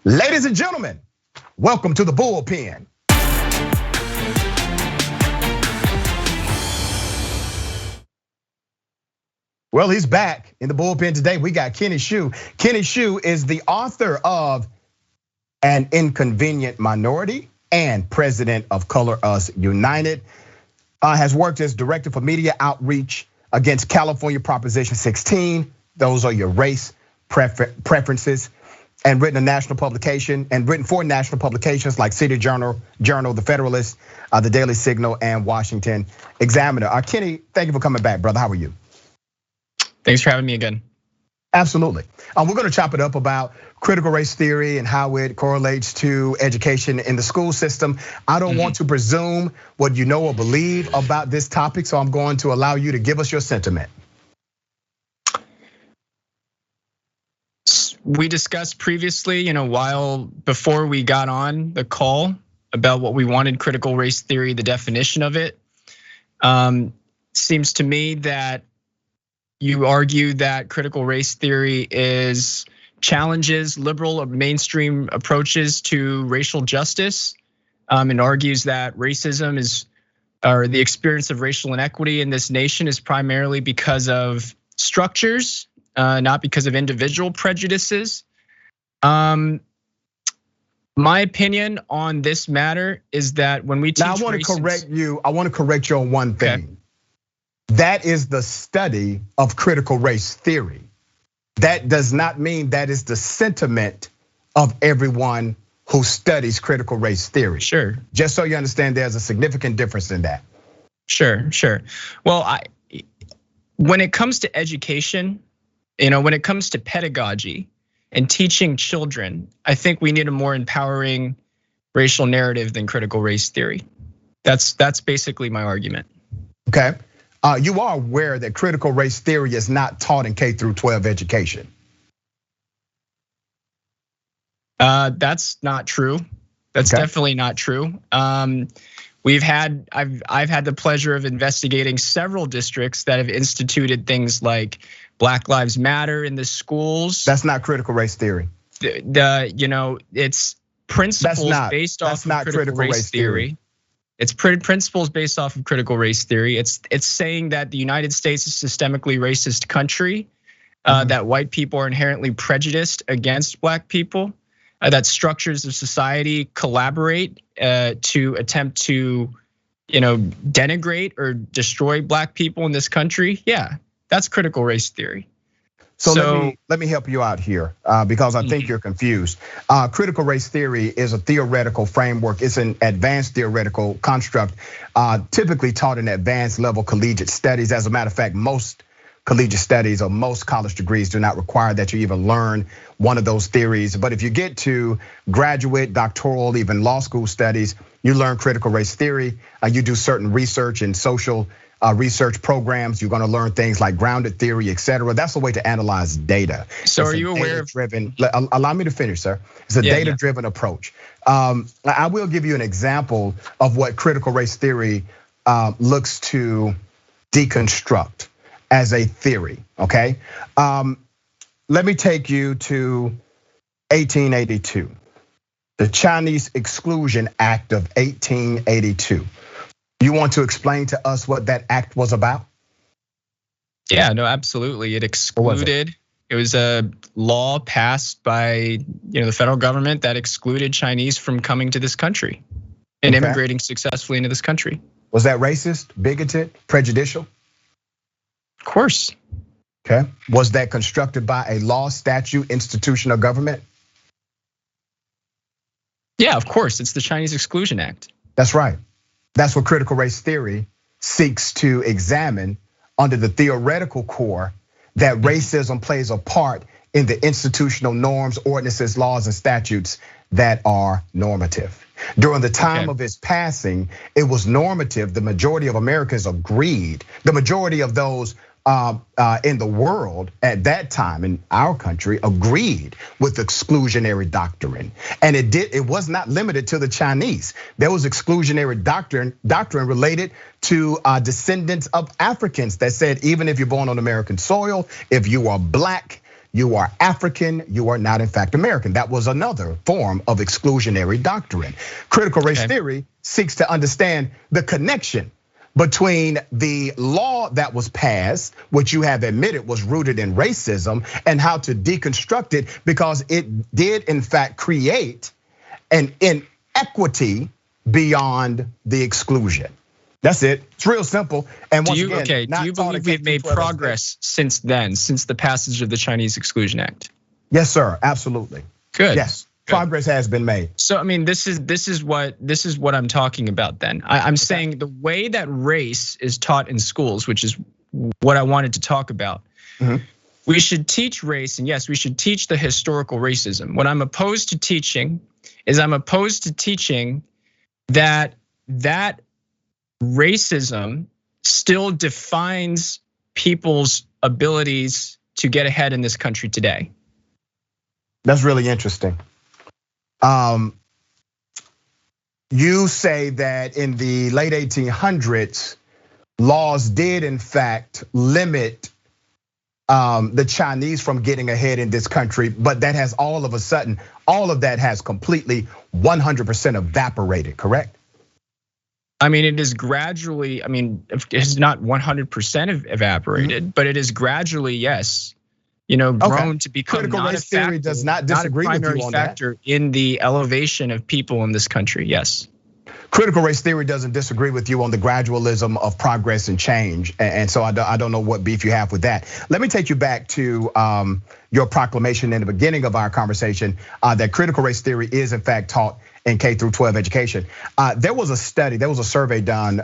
Ladies and gentlemen, welcome to the Bullpen. Well, he's back in the bullpen today. We got Kenny Xu. Kenny Xu is the author of An Inconvenient Minority and president of Color Us United. Has worked as director for media outreach against California Proposition 16. Those are your race preferences. And written for national publications like City Journal, The Federalist, The Daily Signal, and Washington Examiner. Kenny, thank you for coming back, brother. How are you? Thanks for having me again. Absolutely. We're gonna chop it up about critical race theory and how it correlates to education in the school system. I don't want to presume what you know or believe about this topic, so I'm going to allow you to give us your sentiment. We discussed previously, while before we got on the call about what we wanted critical race theory, the definition of it. Seems to me that you argue that critical race theory challenges liberal or mainstream approaches to racial justice, and argues that racism or the experience of racial inequity in this nation is primarily because of structures, not because of individual prejudices. My opinion on this matter is that when we teach now, I want to correct you on one thing. Okay. That is the study of critical race theory. That does not mean that is the sentiment of everyone who studies critical race theory. Sure. Just so you understand, there's a significant difference in that. Sure. Well, when it comes to education, when it comes to pedagogy and teaching children, I think we need a more empowering racial narrative than critical race theory. That's basically my argument. Okay. You are aware that critical race theory is not taught in K through 12 education. That's not true. That's definitely not true. I've had the pleasure of investigating several districts that have instituted things like Black Lives Matter in the schools. That's not critical race theory. It's principles based off of critical race theory. It's principles based off of critical race theory. It's saying that the United States is a systemically racist country, that white people are inherently prejudiced against black people, that structures of society collaborate to attempt to, denigrate or destroy black people in this country. Yeah, that's critical race theory. So let me help you out here because I think you're confused. Critical race theory is a theoretical framework. It's an advanced theoretical construct, typically taught in advanced level collegiate studies. As a matter of fact, most collegiate studies or most college degrees do not require that you even learn one of those theories. But if you get to graduate, doctoral, even law school studies, you learn critical race theory. You do certain research and social research programs. You're going to learn things like grounded theory, et cetera. That's a way to analyze data. So are you aware of? Allow me to finish, sir. It's a data-driven approach. I will give you an example of what critical race theory looks to deconstruct as a theory, okay? Let me take you to 1882, the Chinese Exclusion Act of 1882. You want to explain to us what that act was about? Yeah, no, absolutely. It excluded. It was a law passed by the federal government that excluded Chinese from coming to this country and immigrating successfully into this country. Was that racist, bigoted, prejudicial? Of course. Okay. Was that constructed by a law, statute, institution, or government? Yeah, of course. It's the Chinese Exclusion Act. That's right. That's what critical race theory seeks to examine under the theoretical core, that racism plays a part in the institutional norms, ordinances, laws, and statutes that are normative. During the time of its passing, it was normative. The majority of Americans agreed. The majority of those in the world at that time in our country agreed with exclusionary doctrine. And it was not limited to the Chinese. There was exclusionary doctrine related to descendants of Africans that said, even if you're born on American soil, if you are black, you are African, you are not in fact American. That was another form of exclusionary doctrine. Critical race theory seeks to understand the connection between the law that was passed, which you have admitted was rooted in racism, and how to deconstruct it, because it did in fact create an inequity beyond the exclusion. That's it. It's real simple. And once again, do you believe we've made progress since then, since the passage of the Chinese Exclusion Act? Yes, sir. Absolutely. Good. Yes. Progress has been made. So I mean, this is what I'm talking about. Then I'm saying the way that race is taught in schools, which is what I wanted to talk about. We should teach race, and yes, we should teach the historical racism. What I'm opposed to teaching is that racism still defines people's abilities to get ahead in this country today. That's really interesting. You say that in the late 1800s, laws did in fact limit the Chinese from getting ahead in this country, but that has all of a sudden, all of that has completely 100% evaporated, correct? I mean, it is gradually, I mean, it's not 100% evaporated, but it is gradually, yes, grown to become critical race theory does not disagree with you on that. Factor in the elevation of people in this country, yes. Critical race theory doesn't disagree with you on the gradualism of progress and change, and so I don't know what beef you have with that. Let me take you back to your proclamation in the beginning of our conversation that critical race theory is in fact taught in K through 12 education. There was a study, there was a survey done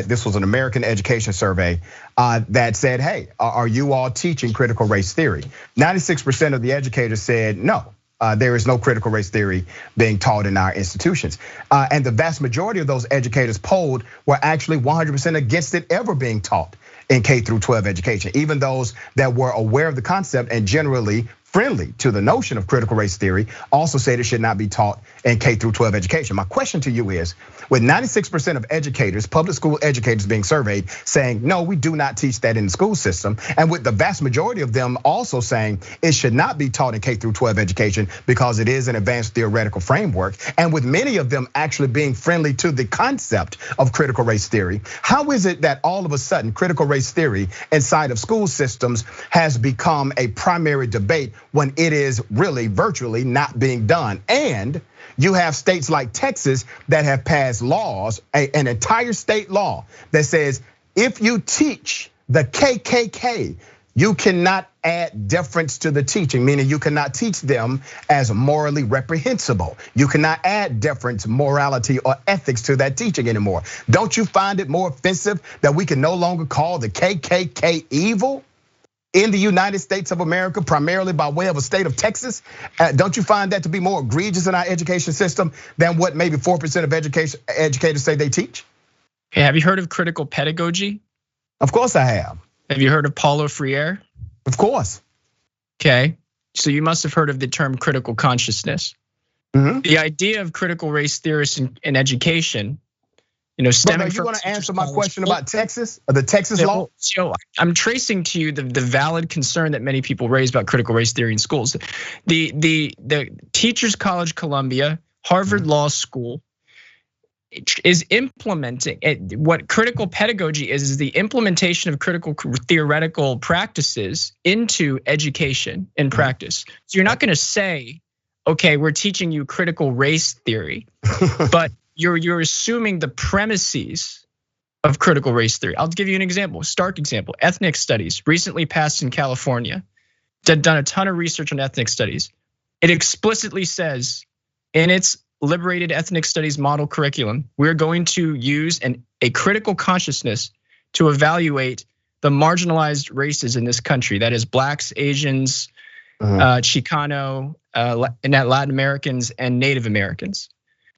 this was an American education survey that said, hey, are you all teaching critical race theory? 96% of the educators said no. There is no critical race theory being taught in our institutions. And the vast majority of those educators polled were actually 100% against it ever being taught in K through 12 education. Even those that were aware of the concept and generally friendly to the notion of critical race theory also said it should not be taught in K through 12 education. My question to you is, with 96% of educators, public school educators being surveyed saying, no, we do not teach that in the school system, and with the vast majority of them also saying it should not be taught in K through 12 education because it is an advanced theoretical framework, and with many of them actually being friendly to the concept of critical race theory, how is it that all of a sudden critical race theory inside of school systems has become a primary debate when it is really virtually not being done? And you have states like Texas that have passed laws, an entire state law that says if you teach the KKK, you cannot add deference to the teaching, meaning you cannot teach them as morally reprehensible. You cannot add deference, morality, or ethics to that teaching anymore. Don't you find it more offensive that we can no longer call the KKK evil in the United States of America, primarily by way of a state of Texas? Don't you find that to be more egregious in our education system than what maybe 4% of educators say they teach? Hey, have you heard of critical pedagogy? Of course I have. Have you heard of Paulo Freire? Of course. Okay, so you must have heard of the term critical consciousness. The idea of critical race theorists in education, stemming from. You want to answer my question about Texas, or the Texas law? So I'm tracing to you the valid concern that many people raise about critical race theory in schools. The Teachers College Columbia, Harvard Law School is implementing it. What critical pedagogy is the implementation of critical theoretical practices into education and practice. So you're not going to say, okay, we're teaching you critical race theory, but you're assuming the premises of critical race theory. I'll give you an example, a stark example. Ethnic studies recently passed in California. Done a ton of research on ethnic studies. It explicitly says in its liberated ethnic studies model curriculum, we're going to use a critical consciousness to evaluate the marginalized races in this country. That is Blacks, Asians, Chicano, Latin Americans, and Native Americans.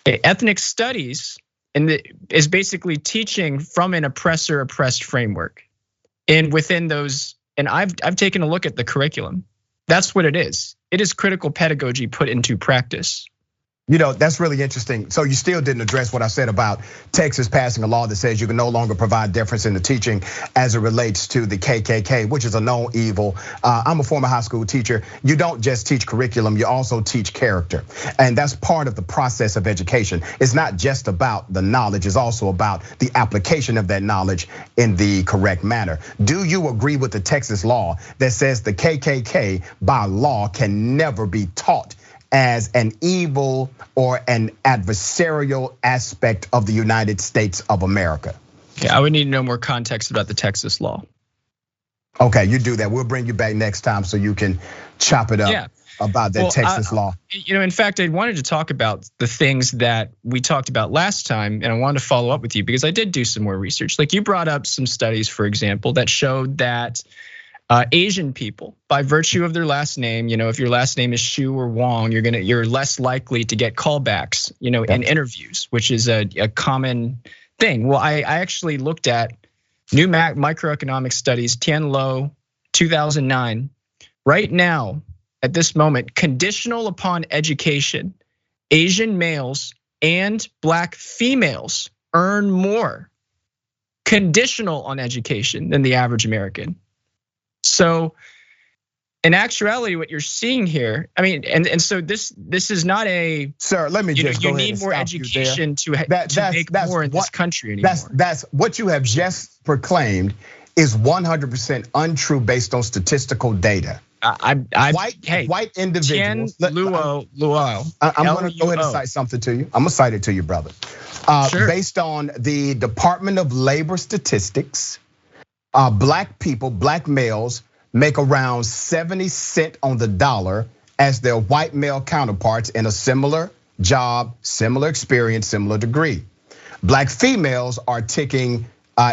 Ethnic studies is basically teaching from an oppressor-oppressed framework. And within those, and I've taken a look at the curriculum. That's what it is. It is critical pedagogy put into practice. That's really interesting. So you still didn't address what I said about Texas passing a law that says you can no longer provide deference in the teaching as it relates to the KKK, which is a known evil. I'm a former high school teacher. You don't just teach curriculum, you also teach character. And that's part of the process of education. It's not just about the knowledge, it's also about the application of that knowledge in the correct manner. Do you agree with the Texas law that says the KKK by law can never be taught as an evil or an adversarial aspect of the United States of America? Yeah, I would need to know more context about the Texas law. Okay, you do that. We'll bring you back next time so you can chop it up about that Texas law. In fact, I wanted to talk about the things that we talked about last time, and I wanted to follow up with you because I did do some more research. Like you brought up some studies, for example, that showed that Asian people, by virtue of their last name, if your last name is Xu or Wong, you're less likely to get callbacks, in interviews, which is a common thing. Well, I actually looked at New Microeconomic Studies, Tian Lo, 2009. Right now, at this moment, conditional upon education, Asian males and Black females earn more conditional on education than the average American. So in actuality, what you're seeing here, and so this is not a, sir, let me just go ahead and need more education to make more in this country anymore. That's what you have just proclaimed is 100% untrue based on statistical data. White individuals. Luo. I'm gonna go ahead and cite something to you. I'm gonna cite it to you, brother. Sure. Based on the Department of Labor statistics, Black people, Black males make around 70 cents on the dollar as their white male counterparts in a similar job, similar experience, similar degree. Black females are ticking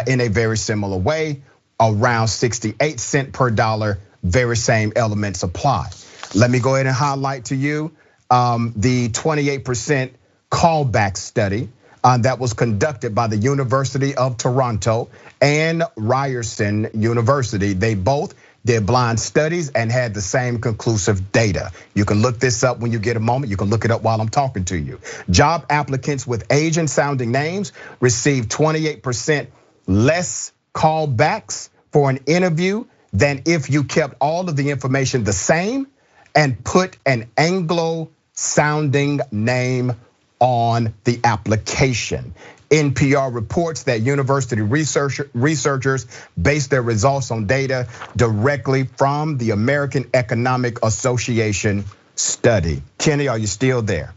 in a very similar way, around 68 cents per dollar, very same elements apply. Let me go ahead and highlight to you the 28% callback study that was conducted by the University of Toronto and Ryerson University. They both did blind studies and had the same conclusive data. You can look this up when you get a moment. You can look it up while I'm talking to you. Job applicants with Asian sounding names received 28% less callbacks for an interview than if you kept all of the information the same and put an Anglo sounding name on the application. NPR reports that university researchers based their results on data directly from the American Economic Association study. Kenny, are you still there?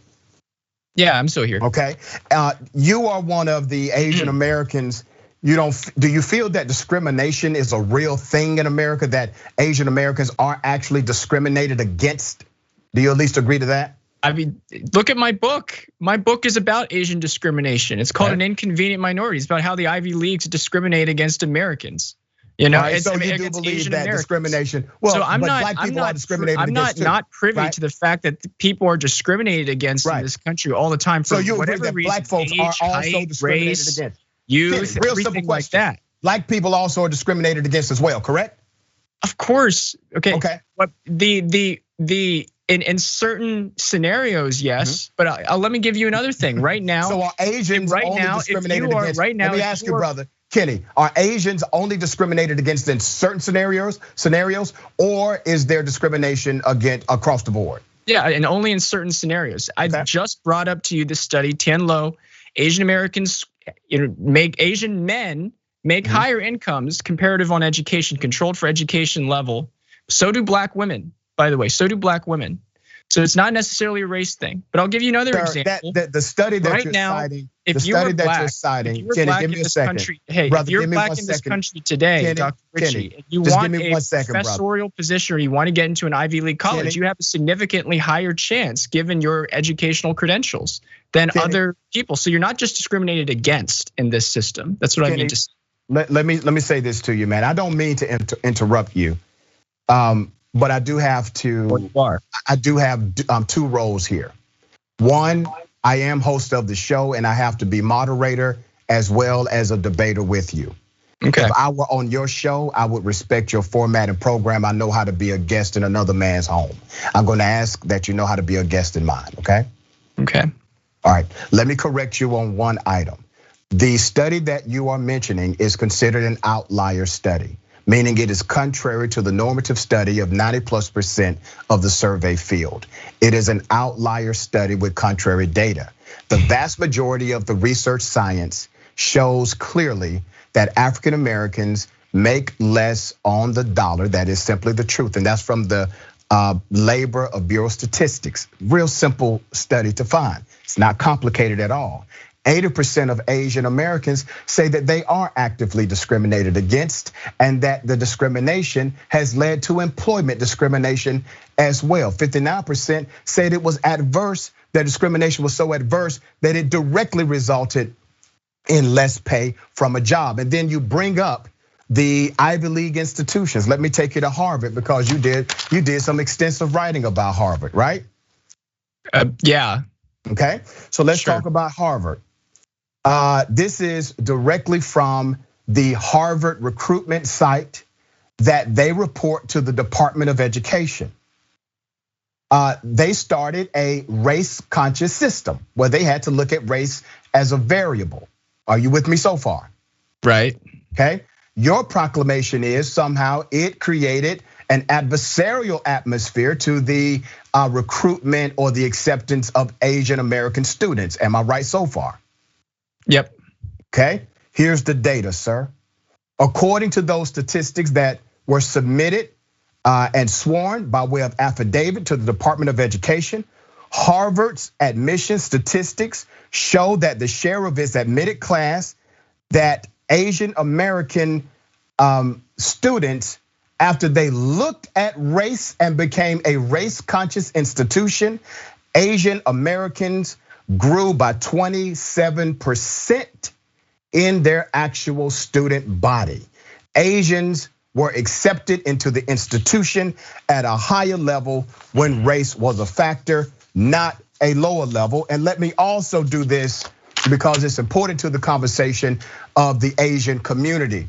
Yeah, I'm still here. Okay, you are one of the Asian Americans. Do you feel that discrimination is a real thing in America, that Asian Americans are actually discriminated against? Do you at least agree to that? Look at my book. My book is about Asian discrimination. It's called An Inconvenient Minority. It's about how the Ivy Leagues discriminate against Americans. So you do believe Asian that Americans. Discrimination? Well, so Black people are discriminated against too. I'm not privy to the fact that people are discriminated against in this country all the time for whatever reason. Black folks are also discriminated against. Youth, real simple question. Like that. Black people also are discriminated against as well, correct? Of course. Okay. But in certain scenarios, yes. But let me give you another thing. Right now, so are Asians only discriminated against? Let me ask you, brother Kenny, are Asians only discriminated against in certain scenarios, or is there discrimination against across the board? Yeah, and only in certain scenarios. I just brought up to you the study, Tian Lo, Asian Americans, Asian men make higher incomes comparative on education, controlled for education level. So do Black women, by the way, So it's not necessarily a race thing, but I'll give you another example. The study that you're citing, if you were black in this country, if you're black in this country today, Dr. Richey, if you want a professorial position or you want to get into an Ivy League college, you have a significantly higher chance given your educational credentials than other people. So you're not just discriminated against in this system. That's what I mean to say. Let me say this to you, man. I don't mean to interrupt you. But I do have to. I do have two roles here. One, I am host of the show, and I have to be moderator as well as a debater with you. Okay. If I were on your show, I would respect your format and program. I know how to be a guest in another man's home. I'm going to ask that you know how to be a guest in mine. Okay. Okay. All right, let me correct you on one item. The study that you are mentioning is considered an outlier study, meaning it is contrary to the normative study of 90+% of the survey field. It is an outlier study with contrary data. The vast majority of the research science shows clearly that African Americans make less on the dollar. That is simply the truth, and that's from the labor of Bureau Statistics. Real simple study to find. It's not complicated at all. 80% of Asian Americans say that they are actively discriminated against, and that the discrimination has led to employment discrimination as well. 59% said it was adverse, that discrimination was so adverse that it directly resulted in less pay from a job. And then you bring up the Ivy League institutions. Let me take you to Harvard, because you did some extensive writing about Harvard, right? Yeah. Okay, so let's talk about Harvard. This is directly from the Harvard recruitment site that they report to the Department of Education. They started a race-conscious system where they had to look at race as a variable. Are you with me so far? Right. Okay, your proclamation is somehow it created an adversarial atmosphere to the recruitment or the acceptance of Asian American students. Am I right so far? Yep. Okay, here's the data, sir. According to those statistics that were submitted and sworn by way of affidavit to the Department of Education, Harvard's admission statistics show that the share of its admitted class that Asian American students, after they looked at race and became a race-conscious institution, Asian Americans grew by 27% in their actual student body. Asians were accepted into the institution at a higher level when race was a factor, not a lower level. And let me also do this because it's important to the conversation of the Asian community.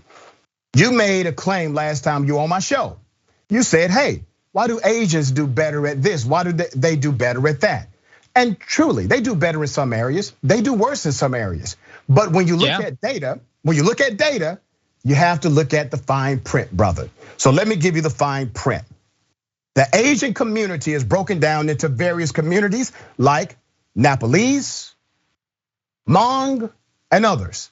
You made a claim last time you were on my show. You said, hey, why do Asians do better at this? Why do they do better at that? And truly, they do better in some areas. They do worse in some areas. But when you look at data, you have to look at the fine print, brother. So let me give you the fine print. The Asian community is broken down into various communities like Nepalese, Hmong, and others.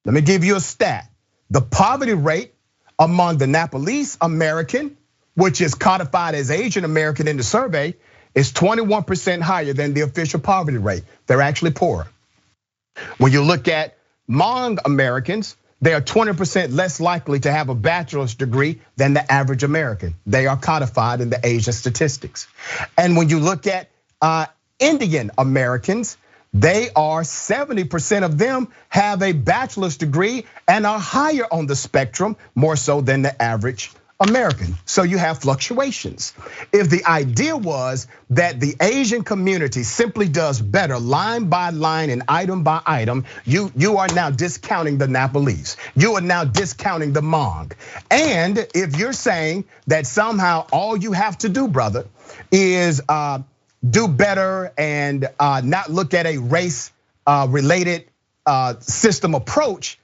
Let me give you a stat. The poverty rate among the Nepalese American, which is codified as Asian American in the survey, is 21% higher than the official poverty rate. They're actually poorer. When you look at Hmong Americans, they are 20% less likely to have a bachelor's degree than the average American. They are codified in the Asian statistics. And when you look at Indian Americans, they are 70% of them have a bachelor's degree and are higher on the spectrum, more so than the average American. So you have fluctuations. If the idea was that the Asian community simply does better line by line and item by item, you are now discounting the Nepalese. You are now discounting the Hmong. And if you're saying that somehow all you have to do, brother, is do better and not look at a race related system approach,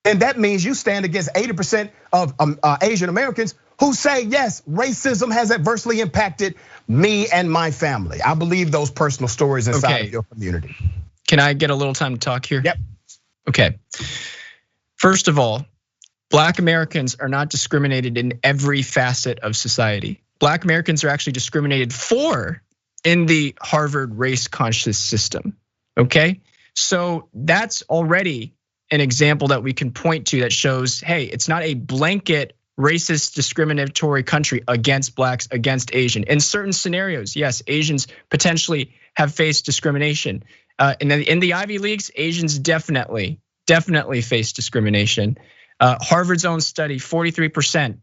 then that means you stand against 80% of Asian Americans who say, yes, racism has adversely impacted me and my family. I believe those personal stories inside of your community. Can I get a little time to talk here? Yep. Okay. First of all, Black Americans are not discriminated in every facet of society. Black Americans are actually discriminated for in the Harvard race conscious system, okay? So that's already an example that we can point to that shows, hey, it's not a blanket racist discriminatory country against blacks, against Asian. In certain scenarios, yes, Asians potentially have faced discrimination. And in the Ivy Leagues, Asians definitely face discrimination. Harvard's own study, 43%.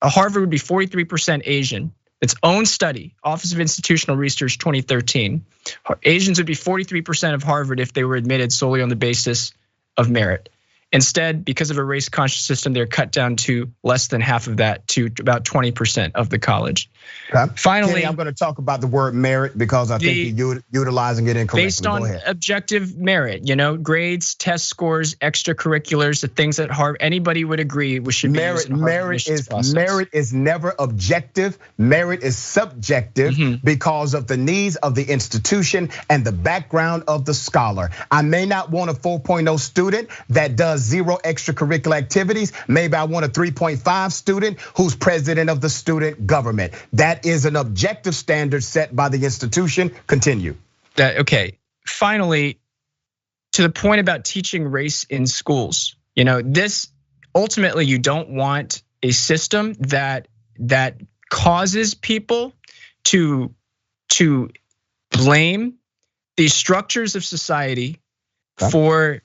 Harvard would be 43% Asian. Its own study, Office of Institutional Research 2013. Asians would be 43% of Harvard if they were admitted solely on the basis of merit. Instead, because of a race conscious system, they're cut down to less than half of that, to about 20% of the college. Okay. Finally, Kenny, I'm going to talk about the word merit because I think you're utilizing it incorrectly. Based on objective merit, grades, test scores, extracurriculars, the things that anybody would agree should be used in Harvard admissions process. Merit is never objective. Merit is subjective because of the needs of the institution and the background of the scholar. I may not want a 4.0 student that does 0 extracurricular activities. Maybe I want a 3.5 student who's president of the student government. That is an objective standard set by the institution. Continue. Okay, finally, to the point about teaching race in schools, this ultimately, you don't want a system that causes people to blame the structures of society for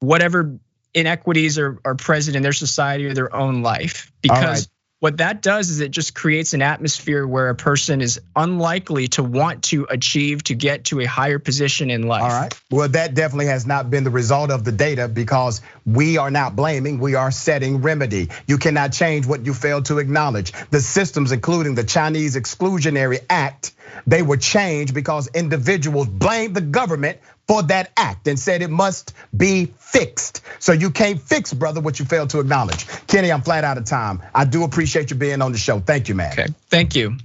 whatever inequities are present in their society or their own life. Because what that does is it just creates an atmosphere where a person is unlikely to want to achieve, to get to a higher position in life. All right, well, that definitely has not been the result of the data because we are not blaming, we are setting remedy. You cannot change what you fail to acknowledge. The systems, including the Chinese Exclusion Act, they were changed because individuals blamed the government for that act and said it must be fixed. So you can't fix, brother, what you failed to acknowledge. Kenny, I'm flat out of time. I do appreciate you being on the show. Thank you, man. Okay, thank you.